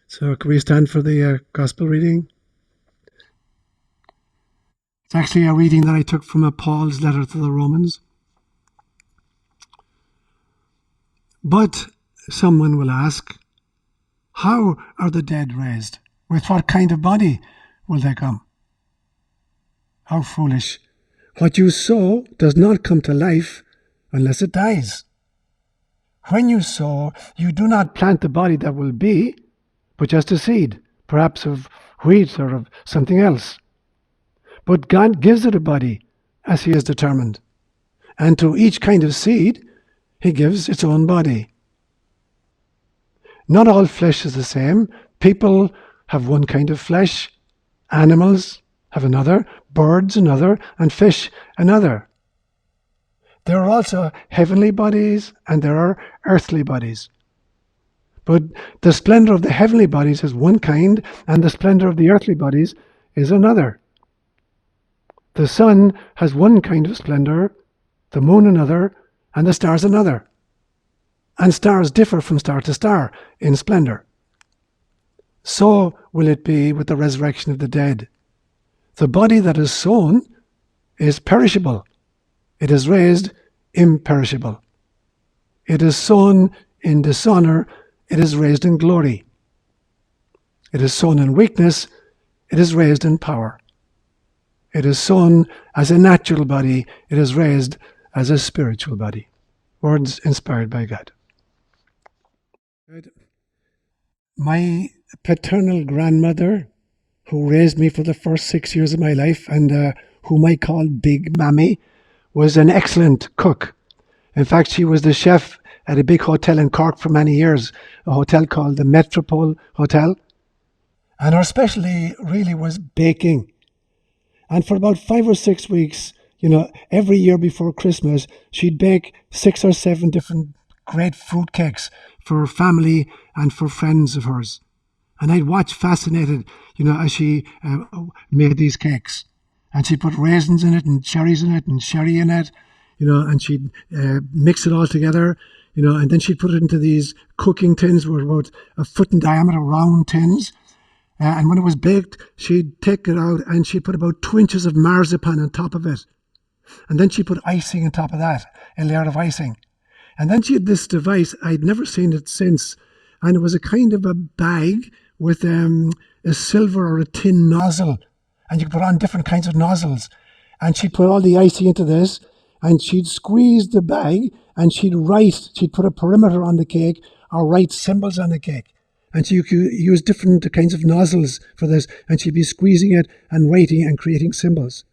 So can we stand for the Gospel reading? It's actually a reading that I took from Paul's letter to the Romans. But someone will ask, how are the dead raised? With what kind of body will they come? How foolish. What you sow does not come to life unless it dies. When you sow, you do not plant the body that will be, but just a seed, perhaps of wheat or of something else. But God gives it a body as He has determined. And to each kind of seed, He gives its own body. Not all flesh is the same. People have one kind of flesh, animals have another, birds another, and fish another. There are also heavenly bodies and there are earthly bodies. But the splendor of the heavenly bodies is one kind, and the splendor of the earthly bodies is another. The sun has one kind of splendor, the moon another, and the stars another. And stars differ from star to star in splendor. So will it be with the resurrection of the dead. The body that is sown is perishable. It is raised imperishable. It is sown in dishonor. It is raised in glory. It is sown in weakness. It is raised in power. It is sown as a natural body. It is raised as a spiritual body. Words inspired by God. My paternal grandmother, who raised me for the first 6 years of my life and whom I called Big Mammy, was an excellent cook. In fact, she was the chef at a big hotel in Cork for many years, a hotel called the Metropole Hotel. And her specialty really was baking. And for about 5 or 6 weeks, every year before Christmas, she'd bake 6 or 7 different great fruit cakes for her family and for friends of hers. And I'd watch fascinated, as she made these cakes. And she'd put raisins in it and cherries in it and sherry in it, and she'd mix it all together, and then she'd put it into these cooking tins, which were about a foot in diameter, round tins. And when it was baked, she'd take it out and she'd put about 2 inches of marzipan on top of it. And then she'd put icing on top of that, a layer of icing. And then she had this device, I'd never seen it since, and it was a kind of a bag with a silver or a tin nozzle. And you could put on different kinds of nozzles. And she'd put all the icing into this, and she'd squeeze the bag, and she'd put a perimeter on the cake, or write symbols on the cake. And she could use different kinds of nozzles for this, and she'd be squeezing it and writing and creating symbols.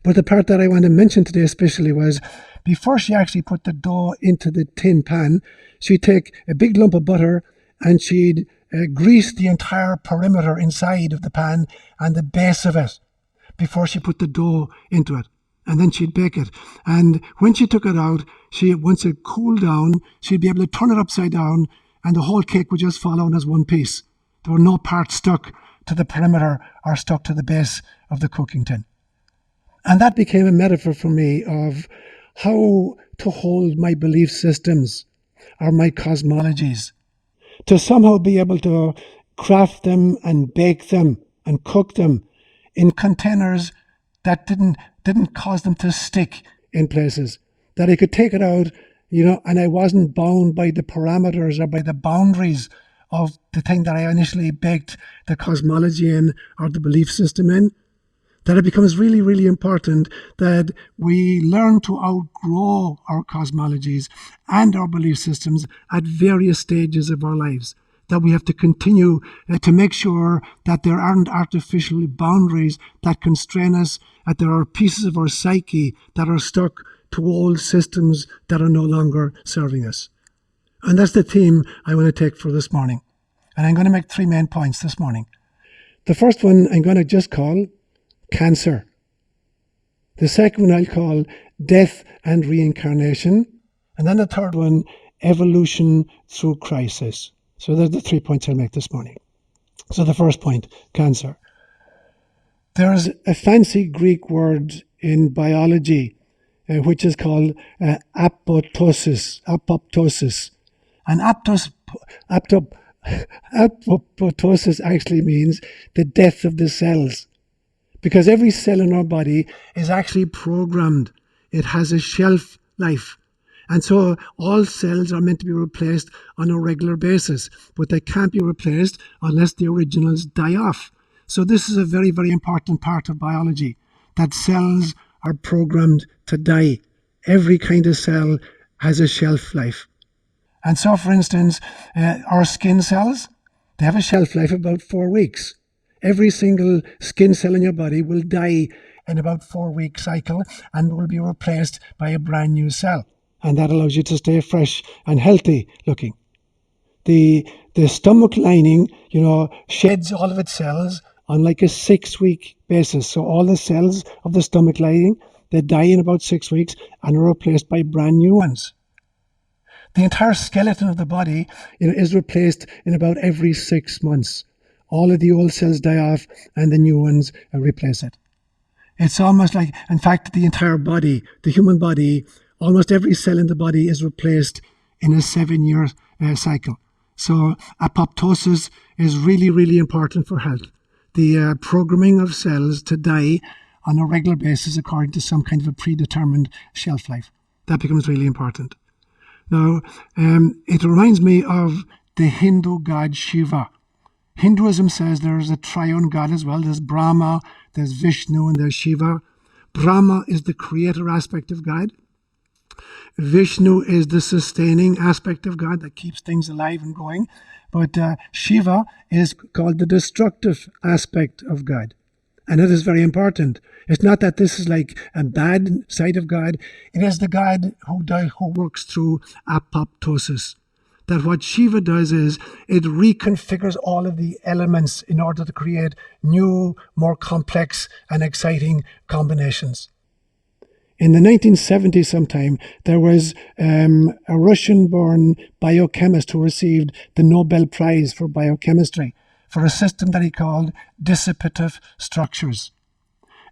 But the part that I want to mention today especially was, before she actually put the dough into the tin pan, she'd take a big lump of butter and she'd grease the entire perimeter inside of the pan and the base of it before she put the dough into it. And then she'd bake it. And when she took it out, once it cooled down, she'd be able to turn it upside down and the whole cake would just fall out as one piece. There were no parts stuck to the perimeter or stuck to the base of the cooking tin. And that became a metaphor for me of how to hold my belief systems or my cosmologies, to somehow be able to craft them and bake them and cook them in containers that didn't cause them to stick in places, that I could take it out, and I wasn't bound by the parameters or by the boundaries of the thing that I initially baked the cosmology in or the belief system in. That it becomes really, really important that we learn to outgrow our cosmologies and our belief systems at various stages of our lives. That we have to continue to make sure that there aren't artificial boundaries that constrain us, that there are pieces of our psyche that are stuck to old systems that are no longer serving us. And that's the theme I want to take for this morning. And I'm going to make 3 main points this morning. The first one I'm going to just call cancer. The second one I'll call death and reincarnation. And then the third one, evolution through crisis. So those are the 3 points I'll make this morning. So the first point, cancer. There's a fancy Greek word in biology which is called apoptosis. And Apoptosis actually means the death of the cells, because every cell in our body is actually programmed. It has a shelf life. And so all cells are meant to be replaced on a regular basis, but they can't be replaced unless the originals die off. So this is a very, very important part of biology, that cells are programmed to die. Every kind of cell has a shelf life. And so, for instance, our skin cells, they have a shelf life of about 4 weeks. Every single skin cell in your body will die in about 4-week cycle and will be replaced by a brand new cell. And that allows you to stay fresh and healthy looking. The stomach lining, sheds all of its cells on like a 6-week basis. So all the cells of the stomach lining, they die in about 6 weeks and are replaced by brand new ones. The entire skeleton of the body is replaced in about every 6 months. All of the old cells die off and the new ones replace it. It's almost like, in fact, the entire body, the human body, almost every cell in the body is replaced in a 7-year cycle. So apoptosis is really, really important for health. The programming of cells to die on a regular basis according to some kind of a predetermined shelf life. That becomes really important. Now, it reminds me of the Hindu god Shiva. Hinduism says there's a triune god as well. There's Brahma, there's Vishnu, and there's Shiva. Brahma is the creator aspect of God. Vishnu is the sustaining aspect of God that keeps things alive and going. But Shiva is called the destructive aspect of God. And it is very important. It's not that this is like a bad side of God. It is the God who works through apoptosis. That what Shiva does is it reconfigures all of the elements in order to create new, more complex and exciting combinations. In the 1970s sometime, there was a Russian-born biochemist who received the Nobel Prize for biochemistry for a system that he called dissipative structures.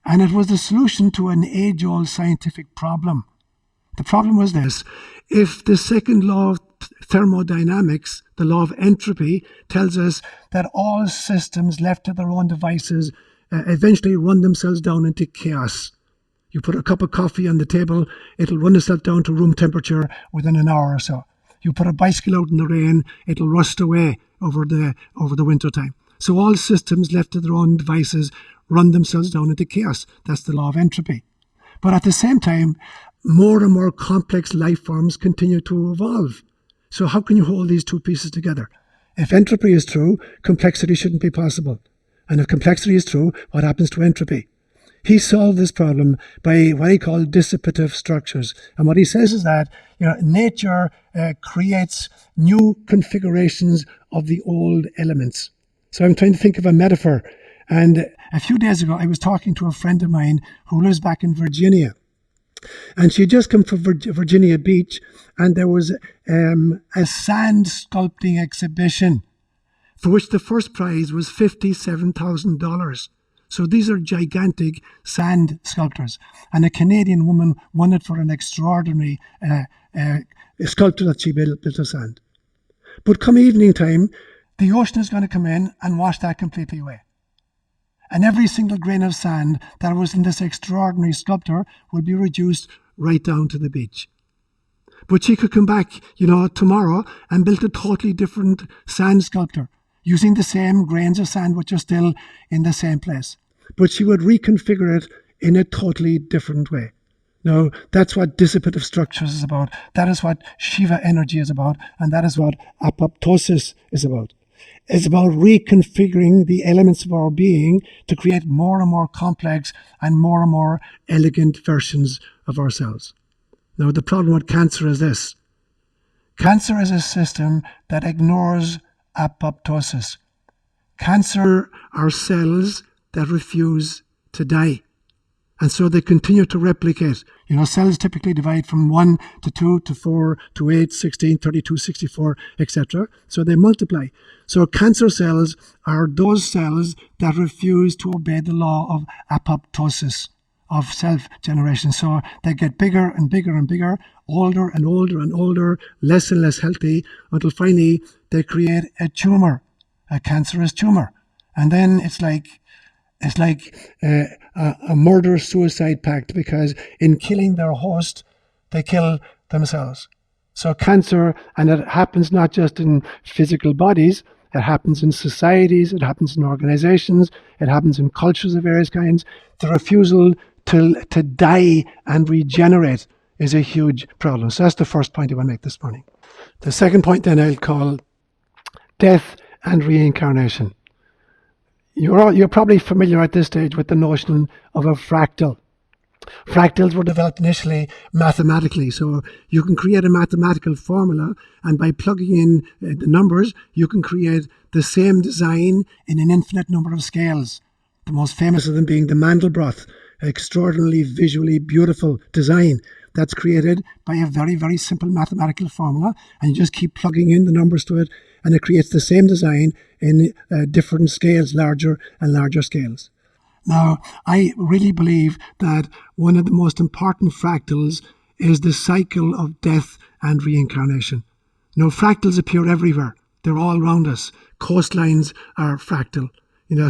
And it was the solution to an age-old scientific problem. The problem was this: if the second law of thermodynamics, the law of entropy, tells us that all systems left to their own devices eventually run themselves down into chaos. You put a cup of coffee on the table, it'll run itself down to room temperature within an hour or so. You put a bicycle out in the rain, it'll rust away over the winter time. So all systems left to their own devices run themselves down into chaos. That's the law of entropy. But at the same time, more and more complex life forms continue to evolve. So how can you hold these two pieces together? If entropy is true, complexity shouldn't be possible. And if complexity is true, what happens to entropy? He solved this problem by what he called dissipative structures. And what he says is that nature creates new configurations of the old elements. So I'm trying to think of a metaphor. And a few days ago, I was talking to a friend of mine who lives back in Virginia. And she had just come from Virginia Beach, and there was a sand sculpting exhibition for which the first prize was $57,000. So these are gigantic sand sculptors. And a Canadian woman won it for an extraordinary sculpture that she built of sand. But come evening time, the ocean is going to come in and wash that completely away. And every single grain of sand that was in this extraordinary sculpture will be reduced right down to the beach. But she could come back, tomorrow and build a totally different sand sculpture, using the same grains of sand which are still in the same place. But she would reconfigure it in a totally different way. Now, that's what dissipative structures is about. That is what Shiva energy is about. And that is what apoptosis is about. It's about reconfiguring the elements of our being to create more and more complex and more elegant versions of ourselves. Now, the problem with cancer is this. Cancer is a system that ignores apoptosis. Cancer are cells that refuse to die. And so they continue to replicate. Cells typically divide from 1 to 2 to 4 to 8, 16, 32, 64, etc. So they multiply. So cancer cells are those cells that refuse to obey the law of apoptosis. of self-generation. So they get bigger and bigger and bigger, older and older and older, less and less healthy, until finally they create a tumor, a cancerous tumor. And then it's like a murder-suicide pact, because in killing their host, they kill themselves. So cancer, and it happens not just in physical bodies, it happens in societies, it happens in organizations, it happens in cultures of various kinds. The refusal to die and regenerate is a huge problem. So that's the first point I want to make this morning. The second point then I'll call death and reincarnation. You're probably familiar at this stage with the notion of a fractal. Fractals were developed initially mathematically, so you can create a mathematical formula, and by plugging in the numbers, you can create the same design in an infinite number of scales. The most famous of them being the Mandelbrot, an extraordinarily visually beautiful design that's created by a very, very simple mathematical formula, and you just keep plugging in the numbers to it, and it creates the same design in different scales, larger and larger scales. Now, I really believe that one of the most important fractals is the cycle of death and reincarnation. Now, fractals appear everywhere. They're all around us. Coastlines are fractal.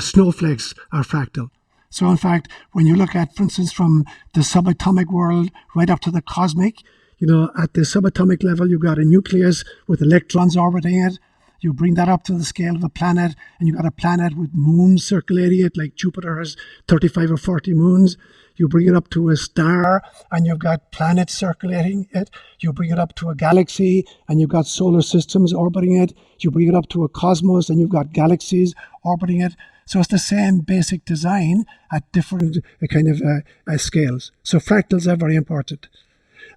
Snowflakes are fractal. So, in fact, when you look at, for instance, from the subatomic world right up to the cosmic, at the subatomic level, you've got a nucleus with electrons orbiting it. You bring that up to the scale of a planet, and you've got a planet with moons circulating it, like Jupiter has 35 or 40 moons. You bring it up to a star, and you've got planets circulating it. You bring it up to a galaxy, and you've got solar systems orbiting it. You bring it up to a cosmos, and you've got galaxies orbiting it. So it's the same basic design at different kind of scales. So fractals are very important.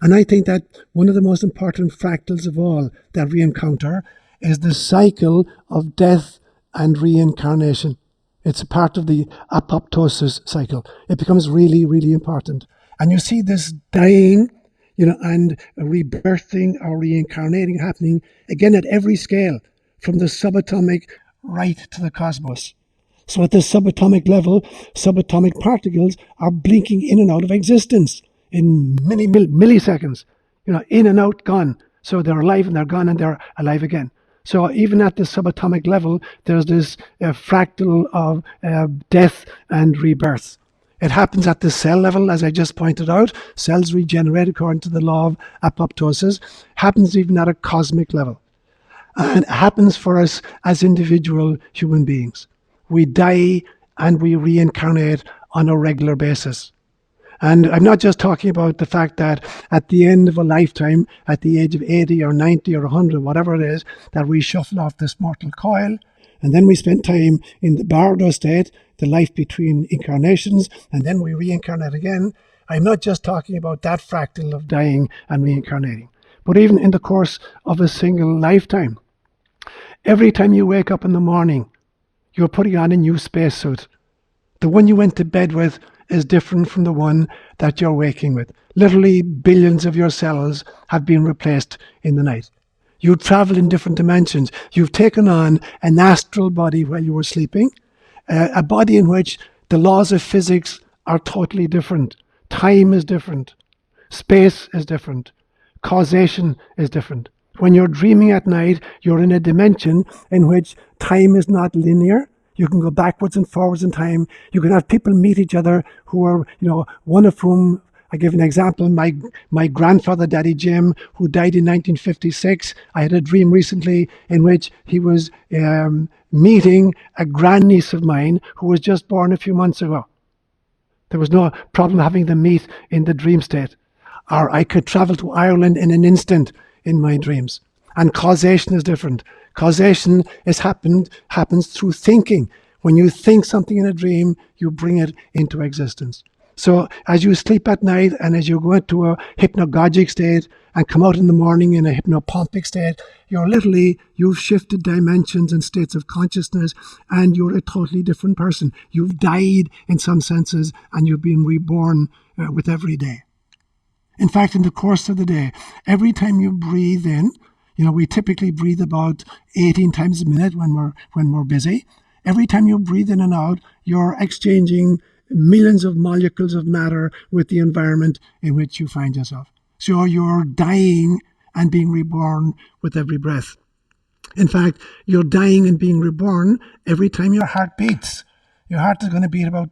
And I think that one of the most important fractals of all that we encounter is the cycle of death and reincarnation. It's a part of the apoptosis cycle. It becomes really, really important. And you see this dying, and rebirthing or reincarnating happening again at every scale, from the subatomic right to the cosmos. So at the subatomic level, subatomic particles are blinking in and out of existence in milliseconds, in and out, gone. So they're alive and they're gone and they're alive again. So even at the subatomic level, there's this fractal of death and rebirth. It happens at the cell level, as I just pointed out. Cells regenerate according to the law of apoptosis. Happens even at a cosmic level. And it happens for us as individual human beings. We die and we reincarnate on a regular basis. And I'm not just talking about the fact that at the end of a lifetime, at the age of 80 or 90 or 100, whatever it is, that we shuffle off this mortal coil, and then we spend time in the bardo state, the life between incarnations, and then we reincarnate again. I'm not just talking about that fractal of dying and reincarnating, but even in the course of a single lifetime. Every time you wake up in the morning, you're putting on a new spacesuit. The one you went to bed with is different from the one that you're waking with. Literally billions of your cells have been replaced in the night. You travel in different dimensions. You've taken on an astral body while you were sleeping, a body in which the laws of physics are totally different. Time is different. Space is different. Causation is different. When you're dreaming at night, you're in a dimension in which time is not linear. You can go backwards and forwards in time. You can have people meet each other who are, one of whom, I give an example, my grandfather, Daddy Jim, who died in 1956. I had a dream recently in which he was meeting a grandniece of mine who was just born a few months ago. There was no problem having them meet in the dream state. Or I could travel to Ireland in an instant in my dreams. And causation is different. Causation happens through thinking. When you think something in a dream, you bring it into existence. So as you sleep at night and as you go into a hypnagogic state and come out in the morning in a hypnopompic state, you've shifted dimensions and states of consciousness, and you're a totally different person. You've died in some senses and you've been reborn with every day. In fact, in the course of the day, every time you breathe in, we typically breathe about 18 times a minute when we're busy. Every time you breathe in and out, you're exchanging millions of molecules of matter with the environment in which you find yourself. So you're dying and being reborn with every breath. In fact, you're dying and being reborn every time your heart beats. Your heart is going to beat about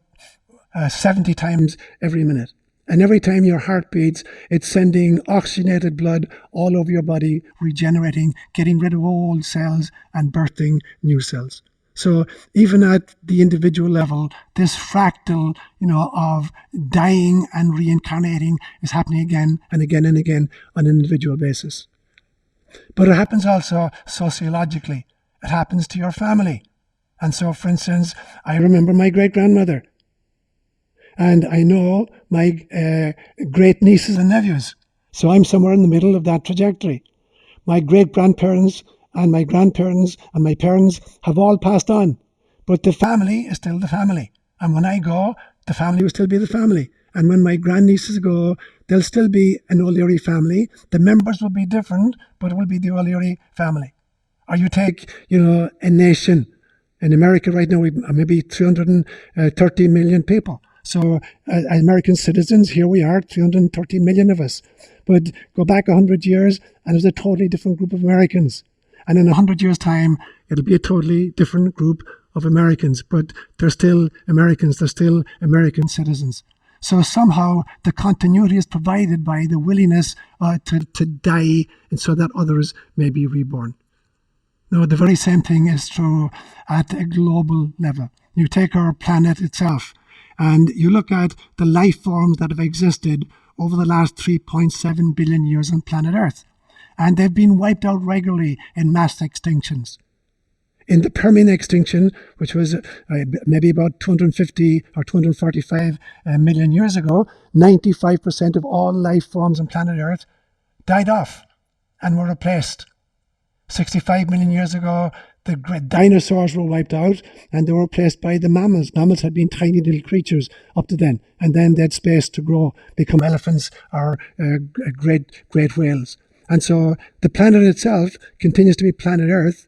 70 times every minute. And every time your heart beats, it's sending oxygenated blood all over your body, regenerating, getting rid of old cells and birthing new cells. So even at the individual level, this fractal, of dying and reincarnating is happening again and again and again on an individual basis. But it happens also sociologically. It happens to your family. And so, for instance, I remember my great-grandmother. And I know my great nieces and nephews. So I'm somewhere in the middle of that trajectory. My great-grandparents and my grandparents and my parents have all passed on. But the family is still the family. And when I go, the family will still be the family. And when my grandnieces go, there'll still be an ÓLaoire family. The members will be different, but it will be the ÓLaoire family. Or you take, a nation. In America right now, we maybe 330 million people. So American citizens, here we are, 330 million of us. But go back 100 years and it was a totally different group of Americans. And in 100 years' time, it'll be a totally different group of Americans. But they're still Americans, they're still American citizens. So somehow the continuity is provided by the willingness to die and so that others may be reborn. Now, the very same thing is true at a global level. You take our planet itself, and you look at the life forms that have existed over the last 3.7 billion years on planet Earth. And they've been wiped out regularly in mass extinctions. In the Permian extinction, which was maybe about 250 or 245 million years ago, 95% of all life forms on planet Earth died off and were replaced. 65 million years ago, the great dinosaurs were wiped out and they were replaced by the mammals. Mammals had been tiny little creatures up to then, and then they had space to grow, become elephants or great whales. And so the planet itself continues to be planet Earth,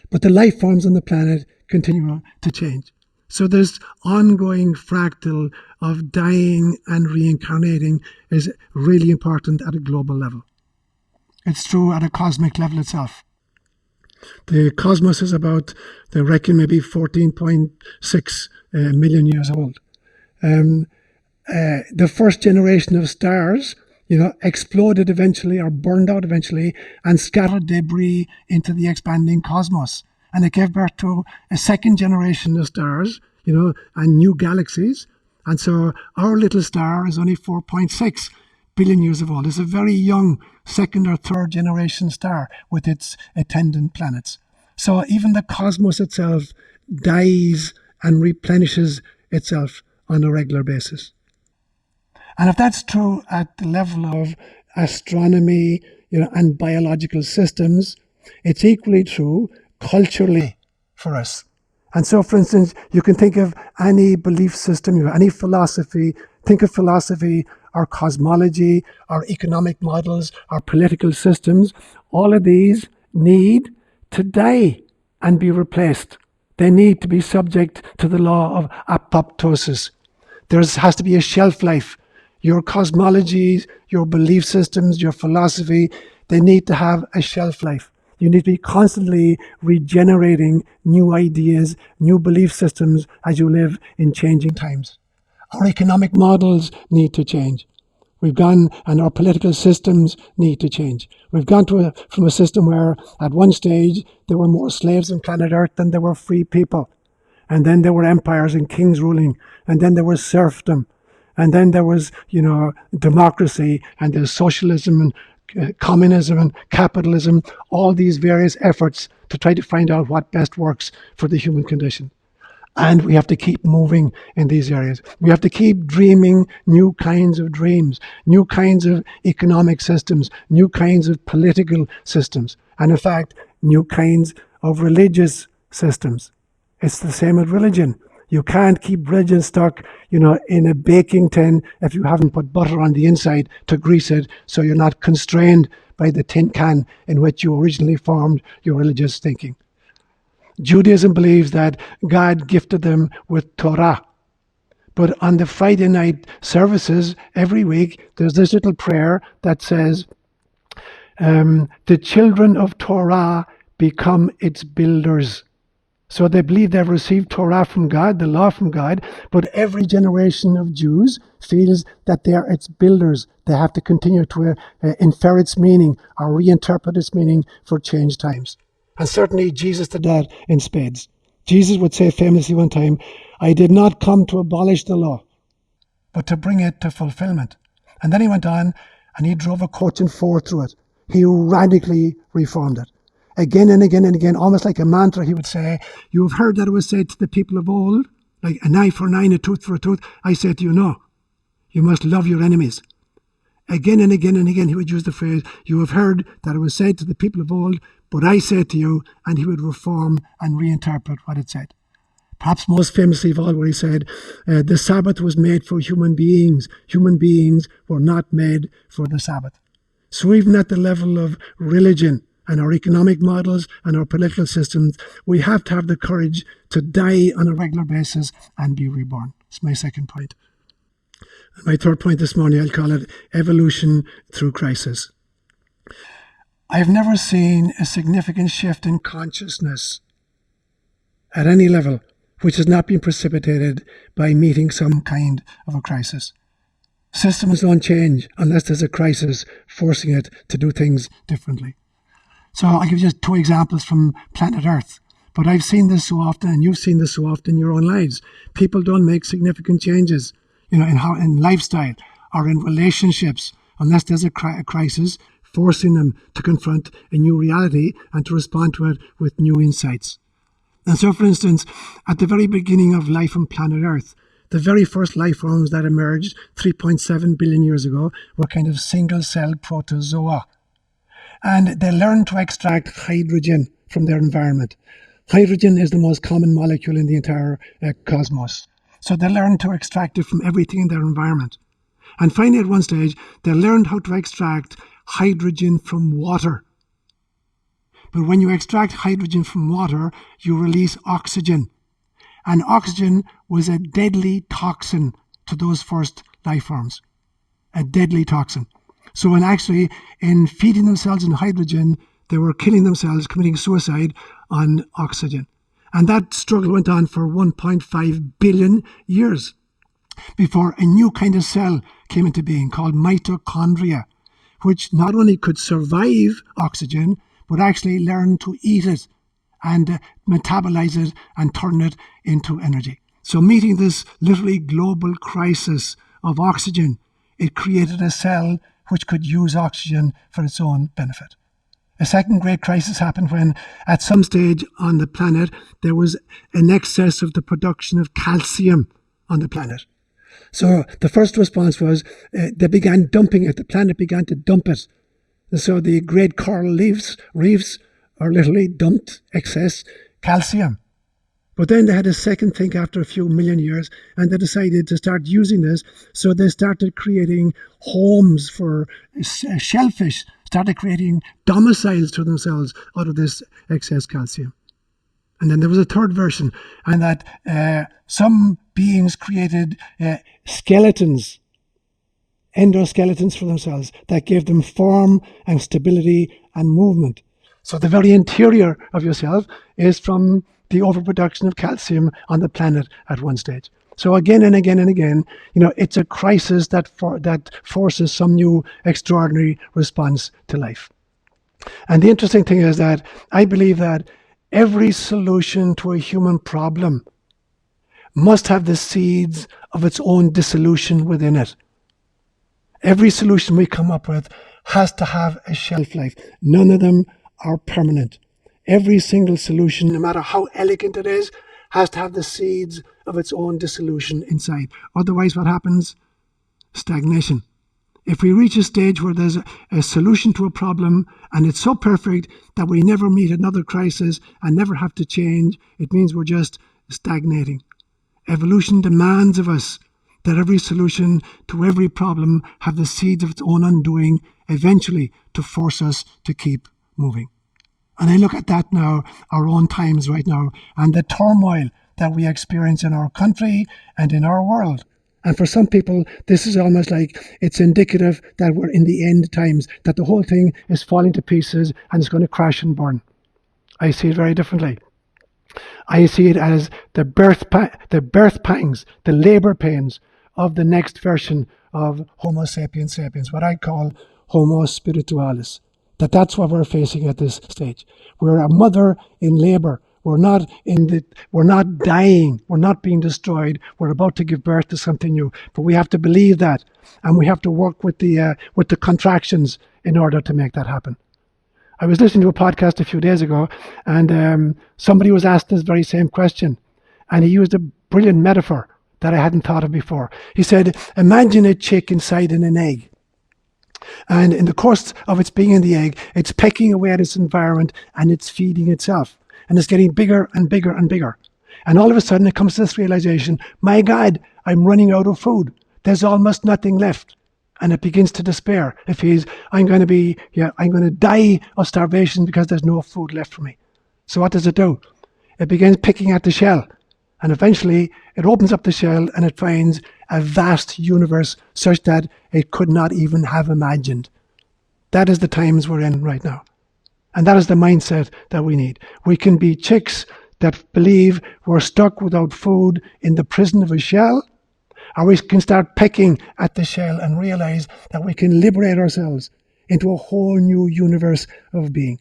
but the life forms on the planet continue to change. So this ongoing fractal of dying and reincarnating is really important at a global level. It's true at a cosmic level itself. The cosmos is about, they reckon, maybe 14.6 million years old. The first generation of stars, exploded eventually or burned out eventually and scattered debris into the expanding cosmos. And it gave birth to a second generation of stars, and new galaxies. And so our little star is only 4.6 billion years old. It's a very young second or third generation star with its attendant planets. So even the cosmos itself dies and replenishes itself on a regular basis. And if that's true at the level of astronomy, and biological systems, it's equally true culturally for us. And so, for instance, you can think of any belief system, any philosophy, think of philosophy or cosmology or economic models or political systems. All of these need to die and be replaced. They need to be subject to the law of apoptosis. There has to be a shelf life. Your cosmologies, your belief systems, your philosophy, they need to have a shelf life. You need to be constantly regenerating new ideas, new belief systems as you live in changing times. Our economic models need to change. And our political systems need to change. We've gone from a system where at one stage there were more slaves on planet Earth than there were free people. And then there were empires and kings ruling. And then there was serfdom. And then there was, democracy, and there's socialism and communism and capitalism, all these various efforts to try to find out what best works for the human condition. And we have to keep moving in these areas. We have to keep dreaming new kinds of dreams, new kinds of economic systems, new kinds of political systems, and in fact, new kinds of religious systems. It's the same with religion. You can't keep religion stuck, in a baking tin if you haven't put butter on the inside to grease it, so you're not constrained by the tin can in which you originally formed your religious thinking. Judaism believes that God gifted them with Torah, But on the Friday night services every week, there's this little prayer that says, the children of Torah become its builders. So they believe they've received Torah from God, the law from God, but every generation of Jews feels that they are its builders. They have to continue to infer its meaning or reinterpret its meaning for changed times. And certainly Jesus did that in spades. Jesus would say famously one time, I did not come to abolish the law, but to bring it to fulfillment. And then he went on and he drove a coach and four through it. He radically reformed it. Again and again and again, almost like a mantra, he would say, you have heard that it was said to the people of old, like an eye for an eye and a tooth for a tooth. I say to you, no, you must love your enemies. Again and again and again, he would use the phrase, you have heard that it was said to the people of old, but I say to you, and he would reform and reinterpret what it said. Perhaps most famously of all, where he said, the Sabbath was made for human beings. Human beings were not made for the Sabbath. So even at the level of religion and our economic models and our political systems, we have to have the courage to die on a regular basis and be reborn. It's my second point. My third point this morning, I'll call it evolution through crisis. I've never seen a significant shift in consciousness at any level which has not been precipitated by meeting some kind of a crisis. Systems don't change unless there's a crisis forcing it to do things differently. So I'll give you just two examples from planet Earth. But I've seen this so often, and you've seen this so often in your own lives. People don't make significant changes, in lifestyle or in relationships unless there's a crisis forcing them to confront a new reality and to respond to it with new insights. And so, for instance, at the very beginning of life on planet Earth, the very first life forms that emerged 3.7 billion years ago were kind of single-cell protozoa. And they learned to extract hydrogen from their environment. Hydrogen is the most common molecule in the entire cosmos. So they learned to extract it from everything in their environment. And finally, at one stage, they learned how to extract hydrogen from water. But when you extract hydrogen from water, you release oxygen. And oxygen was a deadly toxin to those first life forms. A deadly toxin. So in feeding themselves on hydrogen, they were killing themselves, committing suicide on oxygen. And that struggle went on for 1.5 billion years before a new kind of cell came into being called mitochondria, which not only could survive oxygen, but actually learn to eat it and metabolize it and turn it into energy. So meeting this literally global crisis of oxygen, it created a cell which could use oxygen for its own benefit. A second great crisis happened when, at some stage on the planet, there was an excess of the production of calcium on the planet. So the first response was they began dumping it. The planet began to dump it. And so the great coral reefs are literally dumped excess calcium. But then they had a second think after a few million years, and they decided to start using this. So they started creating homes for shellfish, started creating domiciles to themselves out of this excess calcium. And then there was a third version, and that some beings created skeletons, endoskeletons for themselves that gave them form and stability and movement. So the very interior of yourself is from the overproduction of calcium on the planet at one stage. So again and again and again, it's a crisis that forces some new extraordinary response to life. And the interesting thing is that I believe that every solution to a human problem must have the seeds of its own dissolution within it. Every solution we come up with has to have a shelf life. None of them are permanent. Every single solution, no matter how elegant it is, has to have the seeds of its own dissolution inside. Otherwise, what happens? Stagnation. If we reach a stage where there's a solution to a problem and it's so perfect that we never meet another crisis and never have to change, it means we're just stagnating. Evolution demands of us that every solution to every problem have the seeds of its own undoing, eventually to force us to keep moving. And I look at that now, our own times right now, and the turmoil that we experience in our country and in our world. And for some people, this is almost like it's indicative that we're in the end times, that the whole thing is falling to pieces and it's going to crash and burn. I see it very differently. I see it as the birth pangs, the labor pains of the next version of Homo sapiens sapiens, what I call Homo spiritualis. That's what we're facing at this stage. We're a mother in labor. We're not dying. We're not being destroyed. We're about to give birth to something new. But we have to believe that, and we have to work with the contractions in order to make that happen. I was listening to a podcast a few days ago, and somebody was asked this very same question, and he used a brilliant metaphor that I hadn't thought of before. He said, imagine a chick inside in an egg. And in the course of its being in the egg, it's pecking away at its environment and it's feeding itself. And it's getting bigger and bigger and bigger. And all of a sudden it comes to this realization, my God, I'm running out of food. There's almost nothing left. And it begins to despair. It feels, I'm going to die of starvation because there's no food left for me. So what does it do? It begins picking at the shell. And eventually it opens up the shell and it finds a vast universe such that it could not even have imagined. That is the times we're in right now. And that is the mindset that we need. We can be chicks that believe we're stuck without food in the prison of a shell, or we can start pecking at the shell and realize that we can liberate ourselves into a whole new universe of being.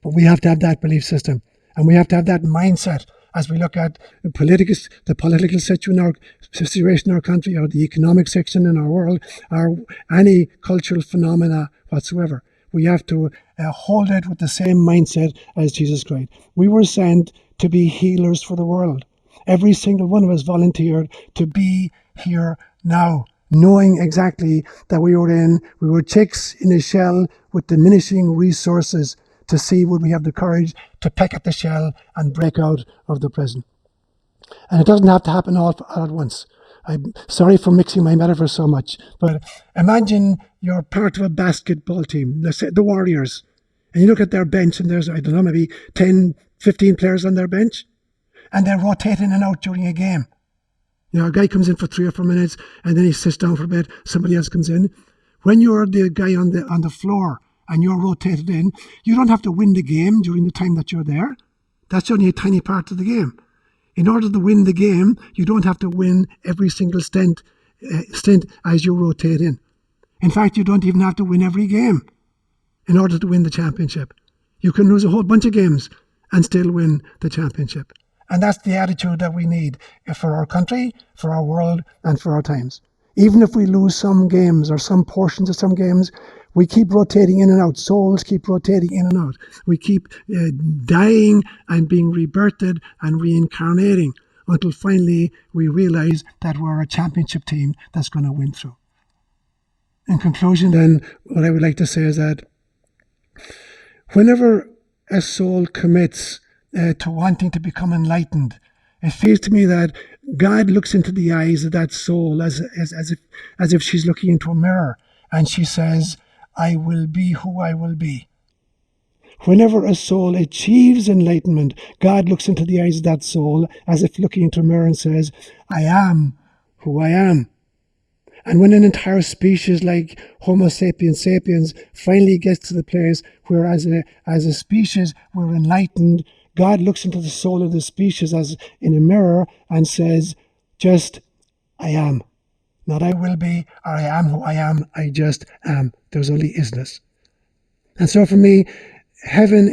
But we have to have that belief system, and we have to have that mindset as we look at the political situation in our country, or the economic section in our world, or any cultural phenomena whatsoever. We have to hold it with the same mindset as Jesus Christ. We were sent to be healers for the world. Every single one of us volunteered to be here now, knowing exactly that we were chicks in a shell with diminishing resources, to see would we have the courage to peck at the shell and break out of the prison. And it doesn't have to happen all at once. I'm sorry for mixing my metaphors so much, but imagine you're part of a basketball team, let's say the Warriors, and you look at their bench and there's, I don't know, maybe 10, 15 players on their bench, and they're rotating in and out during a game. You know, a guy comes in for 3 or 4 minutes and then he sits down for a bit, somebody else comes in. When you're the guy on the floor and you're rotated in, you don't have to win the game during the time that you're there. That's only a tiny part of the game. In order to win the game, you don't have to win every single stint as you rotate in. In fact, you don't even have to win every game in order to win the championship. You can lose a whole bunch of games and still win the championship. And that's the attitude that we need for our country, for our world, and for our times. Even if we lose some games or some portions of some games, we keep rotating in and out. Souls keep rotating in and out. We keep dying and being rebirthed and reincarnating until finally we realize that we're a championship team that's going to win through. In conclusion, then, what I would like to say is that whenever a soul commits to wanting to become enlightened, it feels to me that God looks into the eyes of that soul as if she's looking into a mirror, and she says, I will be who I will be. Whenever a soul achieves enlightenment, God looks into the eyes of that soul as if looking into a mirror and says, I am who I am. And when an entire species like Homo sapiens sapiens finally gets to the place where as a species we're enlightened, God looks into the soul of the species as in a mirror and says, just, I am. Not I will be, or I am who I am, I just am. There's only isness. And so for me, heaven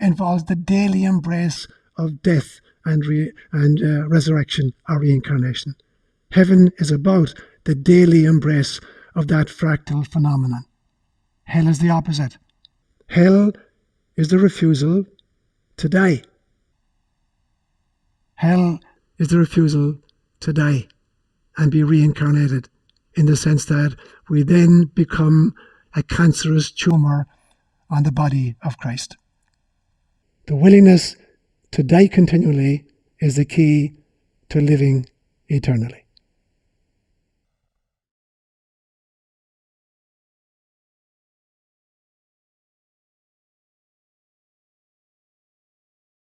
involves the daily embrace of death and resurrection or reincarnation. Heaven is about the daily embrace of that fractal phenomenon. Hell is the opposite. Hell is the refusal to die. Hell is the refusal to die and be reincarnated, in the sense that we then become a cancerous tumor on the body of Christ. The willingness to die continually is the key to living eternally.